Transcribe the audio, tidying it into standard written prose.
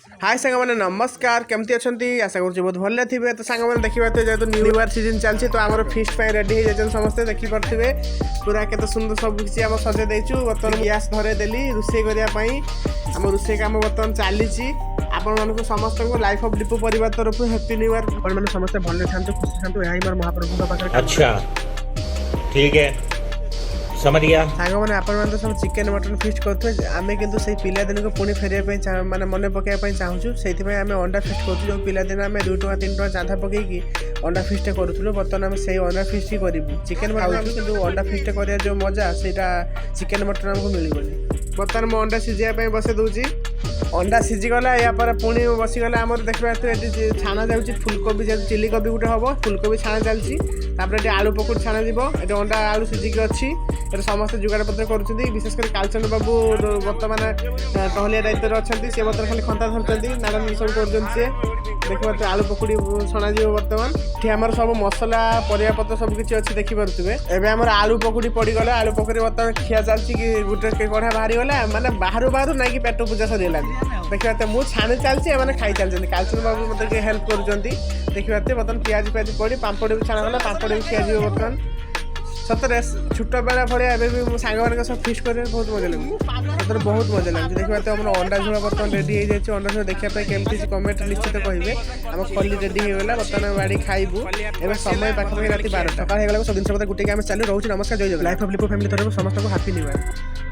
हाय सांग मैंने नमस्कार केमती अच्छा आशा कर बहुत भले थे। तो सांग मैंने देखिए जेहतु न्यू ईयर सीजन चलती तो आम फिस्ट रेडी हो जाए समस्ते देखिपे पूरा केते सुंदर सब किसी आम सजे देचु। बर्तमान गैस धरे देली रोषे करने आम रोषे काम बर्तमान चली आपण मानक समस्त को लाइफ ऑफ लिपु परिवार तरफ हैप्पी न्यू ईयर। आपण मैंने समस्त भले था खुशी था यही मोर महाप्रभु पाखे। अच्छा ठीक है समझ गया। सांग मैंने आपण मैंने सब चिकेन मटन फिस्ट करते आम कितु से पिला दिन को पुणी फेरिया माने मन पकड़ा चाहूँ से आम अंडा फिस्ट करूँ जो पिला दिन आम 2 टଙ୍କା 3 टଙ୍କା चांदा पकईकि अंडा फिस्ट करूँ। बर्तमान आम से अंडा फिस्ट ही करूँ चिकेन खाऊँ कि अंडा फिस्ट कर जो मजा से चिकेन मटन आमको मिलबनी। बर्तमान मो अंडा सिझाई बसई दूसरी अंडा सिझीगला यापर पुणी बसीगला आम देखा ये छाणा जाऊँगी फुलकोबी चिली कोबी गोटे हम फुलकोबी छाणा चलती ये आलू पकड़ छाणा ये अंडा आलू सिझिकी अच्छी ये समस्त जुगाड़ पत्र कर विशेषकर कालचंद बाबू बर्तमान टहलिया दायित्व अच्छा सी बर्तमान खाली खंता धरती मैडम सब कर देखिए आलू पकुड़ी छणाजी बर्तमान ये आम सब मसला परिवापत्र सब किसी अच्छी देखिपे। एवं आम आलू पकुड़ी पड़गला आलू पकुड़ी बर्तमान खिया चलती कि गोटे कढ़ा बाहरी गला माने बाहर बाहर ना कि पेट पूजा सरीगलानी देखिए मुझे छाणी चलती मैंने खाई चलती कालचंद बाबू मतलब हेल्प कर देखिए बर्तमान पियाज पियाज पड़ी पापड़ भी छाणगला पापड़ भी खिया बर्तमान सतरे छोट बेला भाया एवं भी सांग मान सब फिस्ट कर बहुत मजा लगे सतरे बहुत मजा लगे। देखिए आम अंडा झोल बर्तमान रेडी हो जाए अंडा झोल देखा केमती कमेंट निश्चित कहे आम खली रेडी होगा बर्तमान बाड़ी खाइबू एवं समय पाखापाखि रात 12 सकाल हो सब जिन गोटे आम चलू रोचे। नमस्कार जय Jagannath life of Lipu family तरफ समस्त को हैप्पी न्यू ईयर।